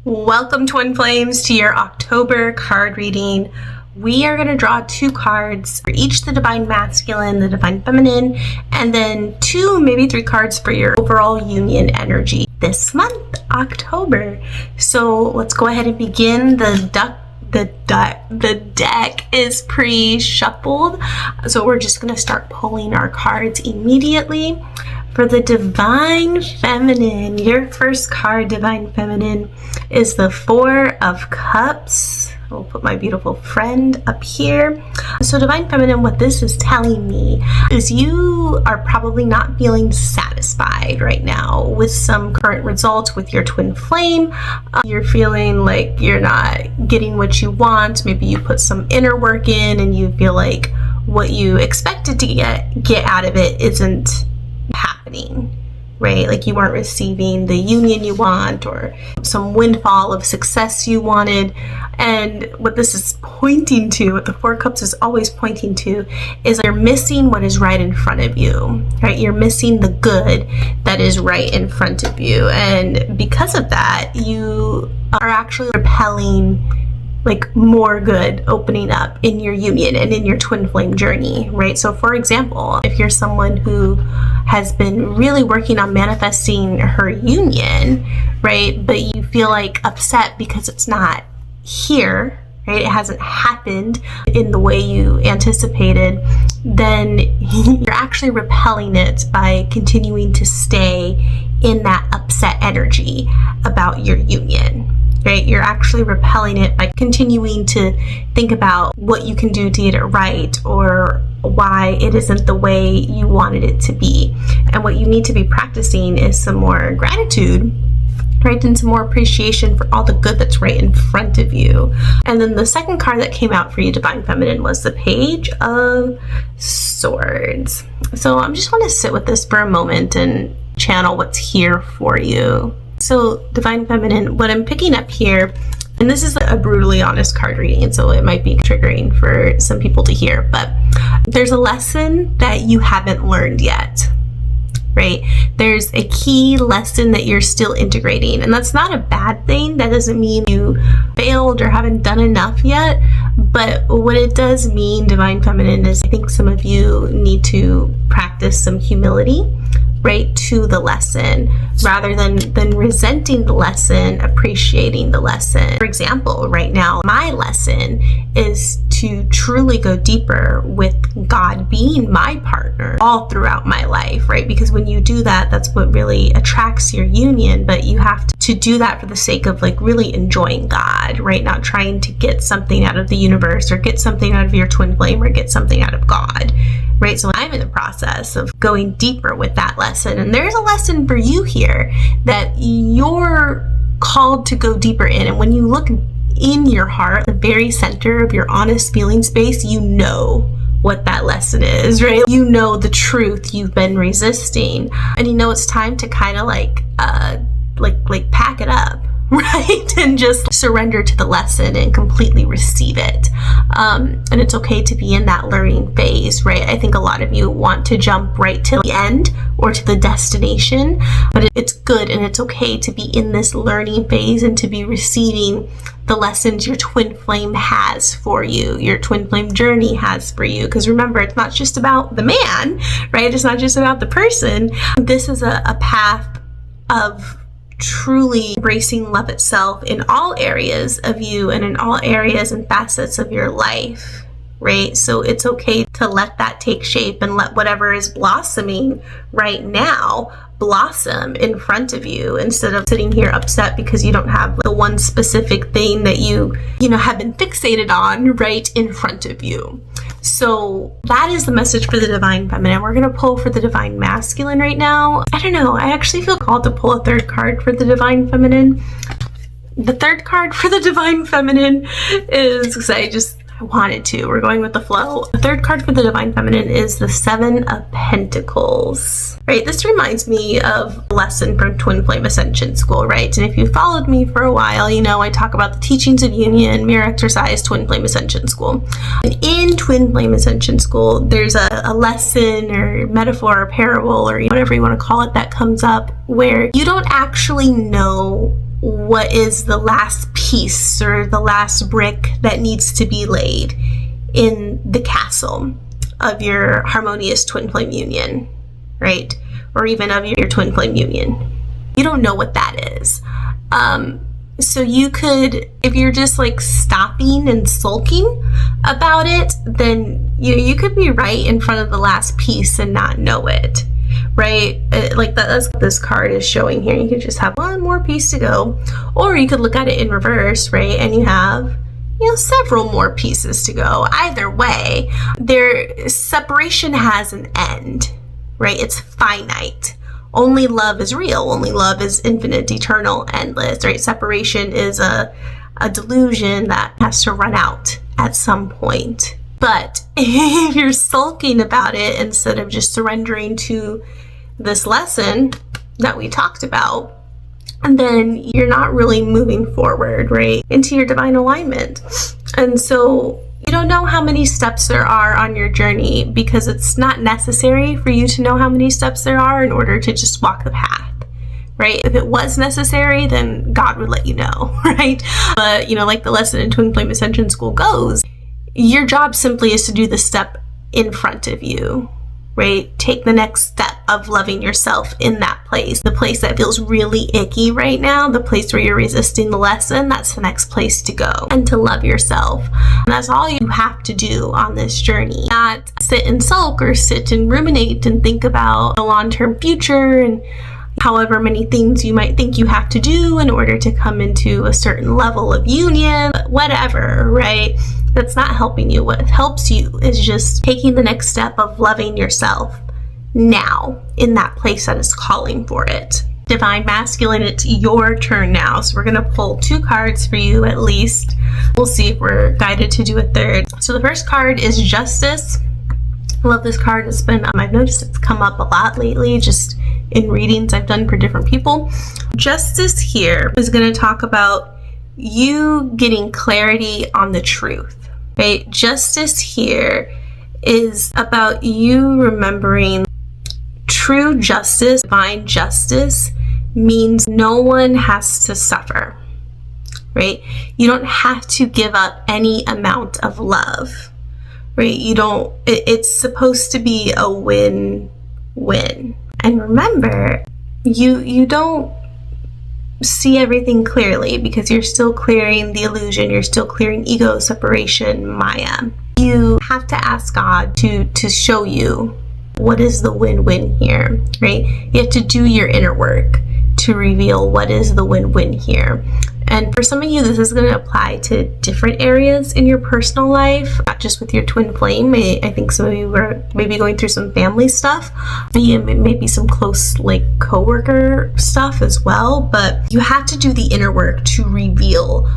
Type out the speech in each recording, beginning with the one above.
Welcome, Twin Flames, to your October card reading. We are going to draw 2 cards for each the Divine Masculine, the Divine Feminine, and then 2, maybe 3 cards for your overall union energy this month, October. So let's go ahead and begin. The deck is pre-shuffled, so we're just going to start pulling our cards immediately. For the Divine Feminine, your first card, Divine Feminine, is the 4 of Cups. I'll put my beautiful friend up here. So Divine Feminine, what this is telling me is you are probably not feeling satisfied right now with some current results with your twin flame. You're feeling like you're not getting what you want. Maybe you put some inner work in and you feel like what you expected to get out of it isn't happening, right? Like you weren't receiving the union you want or some windfall of success you wanted. And what this is pointing to, what the 4 Cups is always pointing to, is you're missing what is right in front of you, right? You're missing the good that is right in front of you. And because of that, you are actually repelling like more good opening up in your union and in your twin flame journey, right? So for example, if you're someone who has been really working on manifesting her union, right, but you feel like upset because it's not here, right, it hasn't happened in the way you anticipated, then you're actually repelling it by continuing to stay in that upset energy about your union. Right? You're actually repelling it by continuing to think about what you can do to get it right or why it isn't the way you wanted it to be. And what you need to be practicing is some more gratitude, right? And some more appreciation for all the good that's right in front of you. And then the second card that came out for you, Divine Feminine, was the Page of Swords. So I just want to sit with this for a moment and channel what's here for you. So Divine Feminine, what I'm picking up here, and this is a brutally honest card reading, so it might be triggering for some people to hear, but there's a lesson that you haven't learned yet, right? There's a key lesson that you're still integrating, and that's not a bad thing. That doesn't mean you failed or haven't done enough yet, but what it does mean, Divine Feminine, is I think some of you need to practice some humility, right, to the lesson, rather than resenting the lesson, appreciating the lesson. For example, right now, my lesson is to truly go deeper with God being my partner all throughout my life, right? Because when you do that, that's what really attracts your union, but you have to do that for the sake of like really enjoying God, right? Not trying to get something out of the universe or get something out of your twin flame or get something out of God, right? So I'm in the process of going deeper with that lesson. And there's a lesson for you here that you're called to go deeper in. And when you look in your heart, the very center of your honest feeling space, you know what that lesson is, right? You know the truth you've been resisting. And you know it's time to kind of like pack it up, right? And just surrender to the lesson and completely receive it. And it's okay to be in that learning phase, right? I think a lot of you want to jump right to the end or to the destination, but it's good and it's okay to be in this learning phase and to be receiving the lessons your twin flame has for you, your twin flame journey has for you. Because remember, it's not just about the man, right? It's not just about the person. This is a path of truly embracing love itself in all areas of you and in all areas and facets of your life, right? So it's okay to let that take shape and let whatever is blossoming right now blossom in front of you, instead of sitting here upset because you don't have the one specific thing that you have been fixated on right in front of you. So that is the message for the Divine Feminine. We're going to pull for the Divine Masculine right now. I don't know. I actually feel called to pull a third card for the Divine Feminine. The third card for the Divine Feminine is, because I wanted to. We're going with the flow. The third card for the Divine Feminine is the 7 of Pentacles, right? This reminds me of a lesson from Twin Flame Ascension School, right? And if you followed me for a while, you know I talk about the teachings of union, mirror exercise, Twin Flame Ascension School. And in Twin Flame Ascension School, there's a lesson or metaphor or parable or whatever you want to call it that comes up where you don't actually know what is the last piece or the last brick that needs to be laid in the castle of your harmonious twin flame union, right? Or even of your twin flame union. You don't know what that is. So you could, if you're just like stopping and sulking about it, then you could be right in front of the last piece and not know it, right? Like that's what this card is showing here. You could just have one more piece to go, or you could look at it in reverse, right? And you have, several more pieces to go. Either way, their separation has an end, right? It's finite. Only love is real. Only love is infinite, eternal, endless, right? Separation is a delusion that has to run out at some point. But if you're sulking about it instead of just surrendering to this lesson that we talked about, then you're not really moving forward, right, into your divine alignment. And so you don't know how many steps there are on your journey, because it's not necessary for you to know how many steps there are in order to just walk the path, right? If it was necessary, then God would let you know, right? But, like the lesson in Twin Flame Ascension School goes, your job simply is to do the step in front of you, right? Take the next step of loving yourself in that place. The place that feels really icky right now, the place where you're resisting the lesson, that's the next place to go, and to love yourself. And that's all you have to do on this journey. Not sit and sulk or sit and ruminate and think about the long-term future and however many things you might think you have to do in order to come into a certain level of union, whatever, right? That's not helping you. What helps you is just taking the next step of loving yourself now in that place that is calling for it. Divine Masculine, it's your turn now. So we're going to pull 2 cards for you at least. We'll see if we're guided to do a third. So the first card is Justice. I love this card. It's been, I've noticed it's come up a lot lately, just in readings I've done for different people. Justice here is going to talk about you getting clarity on the truth, right? Justice here is about you remembering true justice. Divine justice means no one has to suffer, right? You don't have to give up any amount of love, right? It's supposed to be a win-win. And remember, you don't see everything clearly because you're still clearing the illusion, you're still clearing ego, separation, Maya. You have to ask God to show you what is the win-win here, right? You have to do your inner work to reveal what is the win-win here. And for some of you, this is going to apply to different areas in your personal life, not just with your twin flame. I think some of you are maybe going through some family stuff, maybe some close coworker stuff as well. But you have to do the inner work to reveal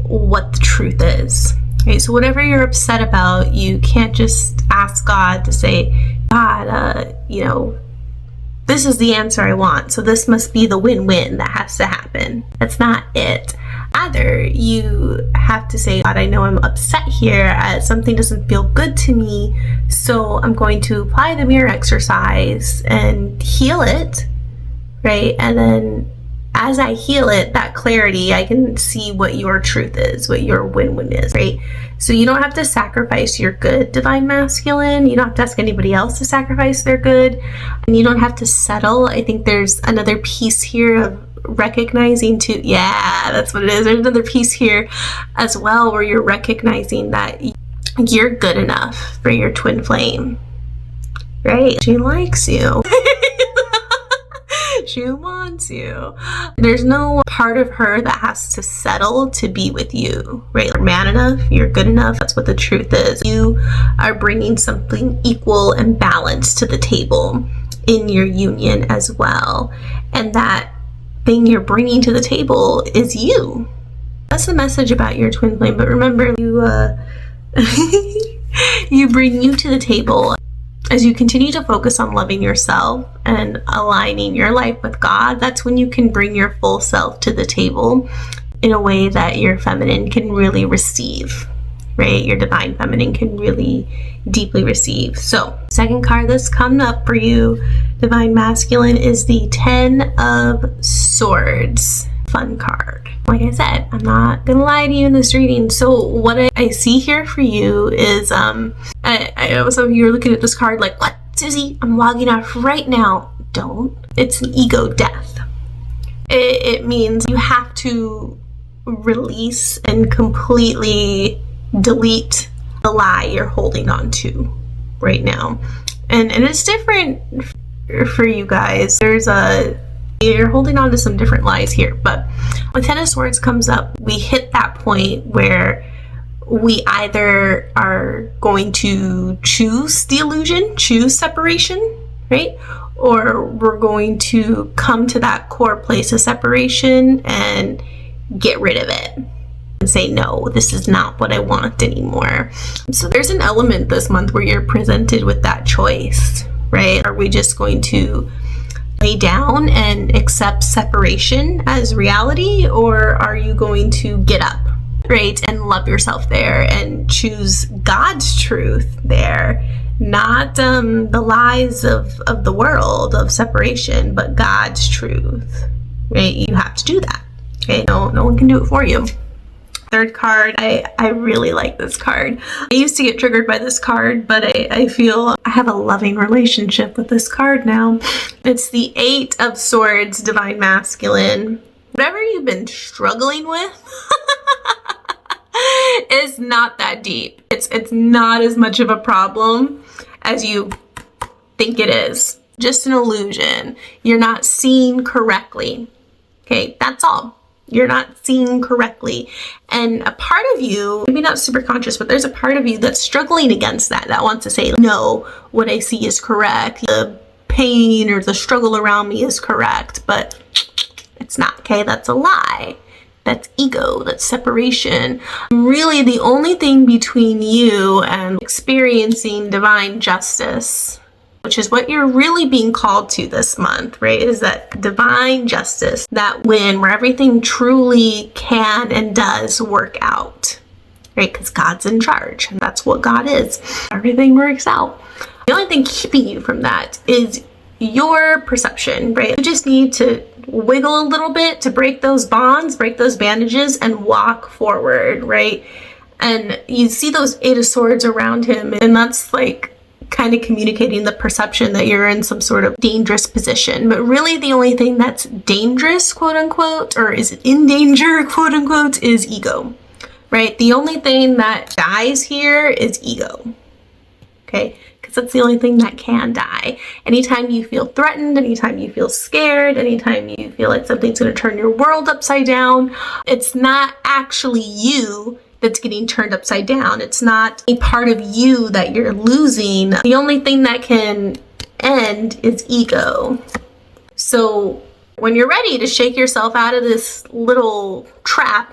what the truth is. Right? So whatever you're upset about, you can't just ask God to say, God, this is the answer I want, so this must be the win-win that has to happen. That's not it. Either you have to say, God, I know I'm upset here, something doesn't feel good to me, so I'm going to apply the mirror exercise and heal it, right? And then as I heal it, that clarity, I can see what your truth is, what your win-win is, right? So you don't have to sacrifice your good, Divine Masculine. You don't have to ask anybody else to sacrifice their good. And you don't have to settle. I think there's another piece here of recognizing too. Yeah, that's what it is. There's another piece here as well where you're recognizing that you're good enough for your twin flame, right? She likes you. She wants you. There's no part of her that has to settle to be with you, right? You're man enough, you're good enough. That's what the truth is. You are bringing something equal and balanced to the table in your union as well. And that thing you're bringing to the table is you. That's the message about your twin flame. But remember, you bring you to the table. As you continue to focus on loving yourself and aligning your life with God, that's when you can bring your full self to the table in a way that your feminine can really receive, right? Your divine feminine can really deeply receive. So, second card that's coming up for you, Divine Masculine, is the 10 of Swords. fun card. Like I said, I'm not gonna lie to you in this reading. So what I see here for you is, I know some of you are looking at this card like, what, Susie? I'm logging off right now. Don't. It's an ego death. It means you have to release and completely delete the lie you're holding on to right now. And it's different for you guys. You're holding on to some different lies here, but when Ten of Swords comes up, we hit that point where we either are going to choose the illusion, choose separation, right? Or we're going to come to that core place of separation and get rid of it and say, no, this is not what I want anymore. So there's an element this month where you're presented with that choice, right? Are we just going to lay down and accept separation as reality, or are you going to get up, right, and love yourself there and choose God's truth there? Not the lies of the world of separation, but God's truth, right? You have to do that, okay? No one can do it for you. Third card, I really like this card. I used to get triggered by this card, but I feel I have a loving relationship with this card now. It's the Eight of Swords, Divine Masculine. Whatever you've been struggling with is not that deep. It's not as much of a problem as you think it is. Just an illusion. You're not seeing correctly. Okay, that's all. You're not seeing correctly. And a part of you, maybe not super conscious, but there's a part of you that's struggling against that wants to say, no, what I see is correct. The pain or the struggle around me is correct, but it's not, okay? That's a lie. That's ego, that's separation. Really, the only thing between you and experiencing divine justice, which is what you're really being called to this month, right, is that divine justice, that win where everything truly can and does work out, right? Because God's in charge, and that's what God is. Everything works out. The only thing keeping you from that is your perception, right? You just need to wiggle a little bit to break those bonds, break those bandages, and walk forward, right? And you see those Eight of Swords around him, and that's like kind of communicating the perception that you're in some sort of dangerous position. But really the only thing that's dangerous, quote unquote, or is in danger, quote unquote, is ego, right? The only thing that dies here is ego, okay? Because that's the only thing that can die. Anytime you feel threatened, anytime you feel scared, anytime you feel like something's going to turn your world upside down, it's not actually you that's getting turned upside down. It's not a part of you that you're losing. The only thing that can end is ego. So when you're ready to shake yourself out of this little trap,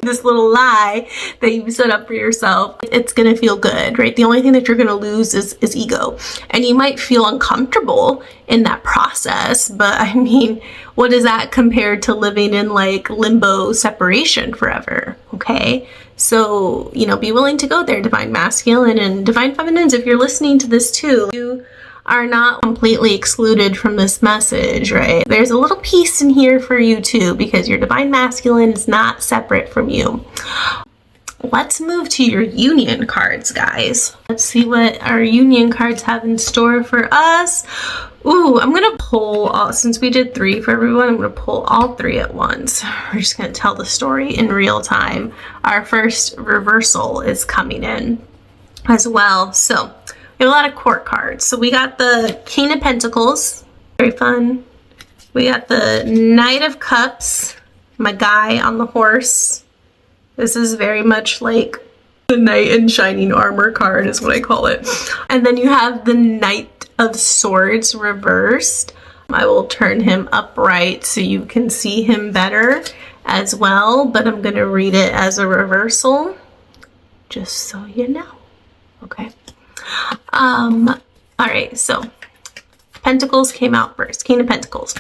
this little lie that you set up for yourself, it's gonna feel good, right? The only thing that you're gonna lose is ego. And you might feel uncomfortable in that process, but I mean, what is that compared to living in like limbo separation forever, okay? So, be willing to go there, Divine Masculine and Divine Feminines. If you're listening to this too, you are not completely excluded from this message, right? There's a little piece in here for you too, because your Divine Masculine is not separate from you. Let's move to your union cards, guys. Let's see what our union cards have in store for us. Ooh, I'm gonna pull, since we did 3 for everyone, I'm gonna pull all 3 at once. We're just gonna tell the story in real time. Our first reversal is coming in as well. So we have a lot of court cards. So we got the King of Pentacles, very fun. We got the Knight of Cups, my guy on the horse. This is very much like the Knight in Shining Armor card is what I call it. And then you have the Knight of Swords reversed. I will turn him upright so you can see him better as well, but I'm going to read it as a reversal just so you know. Okay. All right, so Pentacles came out first. King of Pentacles.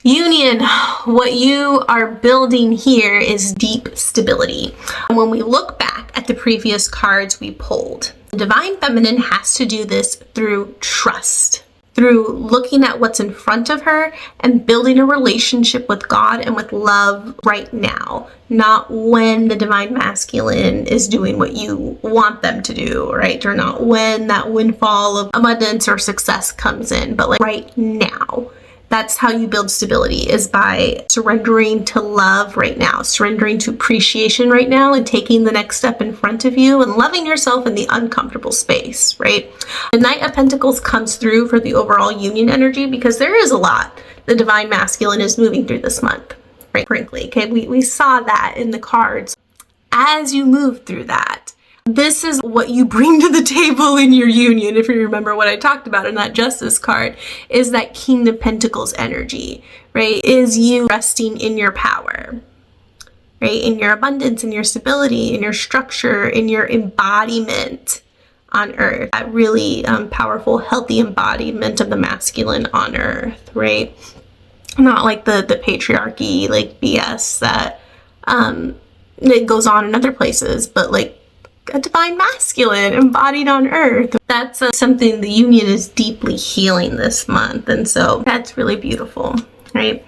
Union, what you are building here is deep stability. And when we look back at the previous cards we pulled, the Divine Feminine has to do this through trust. through looking at what's in front of her and building a relationship with God and with love right now, not when the divine masculine is doing what you want them to do, right? Or not when that windfall of abundance or success comes in, but like right now. That's how you build stability, is by surrendering to love right now, surrendering to appreciation right now, and taking the next step in front of you and loving yourself in the uncomfortable space, right? The Knight of Pentacles comes through for the overall union energy because there is a lot the divine masculine is moving through this month, right? Frankly, okay, we saw that in the cards. As you move through that, this is what you bring to the table in your union. If you remember what I talked about in that Justice card, is that King of Pentacles energy, right? Is you resting in your power, right? In your abundance, in your stability, in your structure, in your embodiment on earth. That really powerful, healthy embodiment of the masculine on earth, right? Not like the patriarchy, like BS that it goes on in other places, but like a divine masculine embodied on earth. That's something the union is deeply healing this month, and so that's really beautiful, right?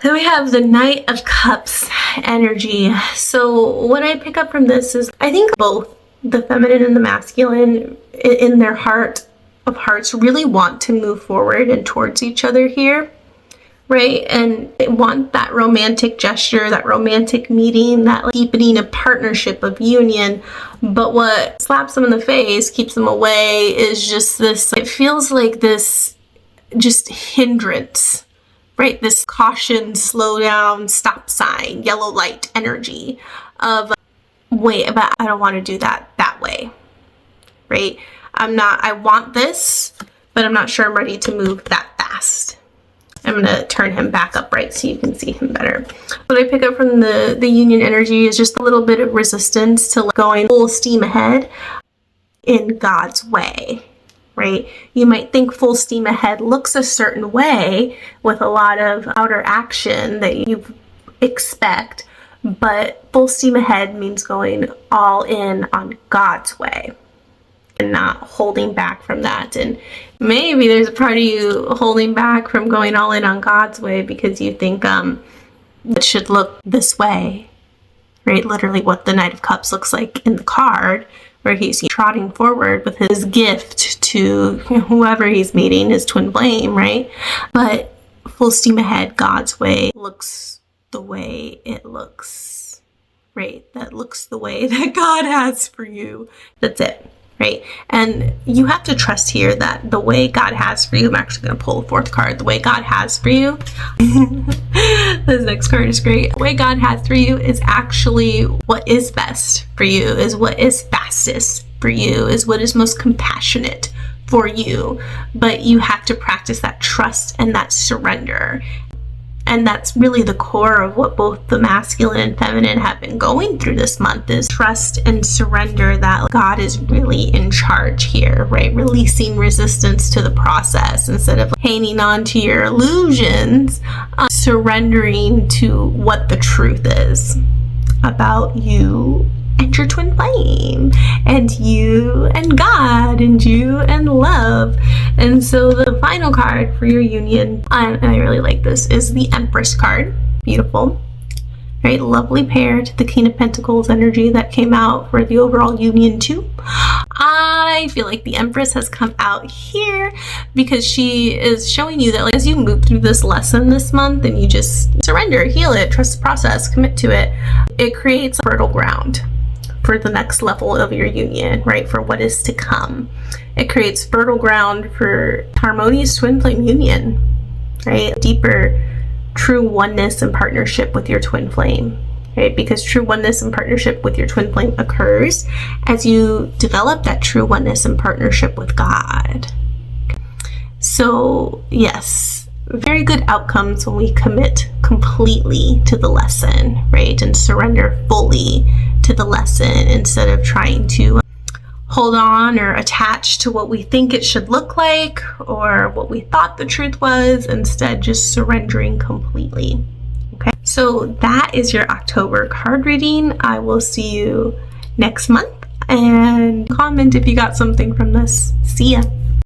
Then we have the Knight of Cups energy. So what I pick up from this is, I think both the feminine and the masculine in their heart of hearts really want to move forward and towards each other here, right? And they want that romantic gesture, that romantic meeting, that like deepening of partnership, of union. But what slaps them in the face, keeps them away, is just this, it feels like this just hindrance, right? This caution, slow down, stop sign, yellow light energy of, wait, but I don't want to do that way, right? I want this, but I'm not sure I'm ready to move that fast. I'm going to turn him back upright so you can see him better. What I pick up from the union energy is just a little bit of resistance to going full steam ahead in God's way, right? You might think full steam ahead looks a certain way with a lot of outer action that you expect, but full steam ahead means going all in on God's way and not holding back from that. And maybe there's a part of you holding back from going all in on God's way because you think it should look this way, right? Literally what the Knight of Cups looks like in the card, where he's trotting forward with his gift to whoever he's meeting, his twin flame, right? But full steam ahead, God's way looks the way it looks, right? That looks the way that God has for you. That's it. Right? And you have to trust here that the way God has for you, I'm actually going to pull the fourth card, the way God has for you, this next card is great. The way God has for you is actually what is best for you, is what is fastest for you, is what is most compassionate for you. But you have to practice that trust and that surrender. And that's really the core of what both the masculine and feminine have been going through this month, is trust and surrender that God is really in charge here, right? Releasing resistance to the process instead of hanging on to your illusions, surrendering to what the truth is about you and your twin flame, and you and God, and you and love. And so the final card for your union, and I really like this, is the Empress card. Beautiful, right? Lovely pair to the King of Pentacles energy that came out for the overall union too. I feel like the Empress has come out here because she is showing you that, like, as you move through this lesson this month and you just surrender, heal it, trust the process, commit to it, it creates fertile ground for the next level of your union, right? For what is to come. It creates fertile ground for harmonious twin flame union, right? Deeper, true oneness and partnership with your twin flame, right? Because true oneness and partnership with your twin flame occurs as you develop that true oneness and partnership with God. So yes, very good outcomes when we commit completely to the lesson, right? And surrender fully to the lesson instead of trying to hold on or attach to what we think it should look like or what we thought the truth was. Instead, just surrendering completely. Okay, so that is your October card reading. I will see you next month, and comment if you got something from this. See ya.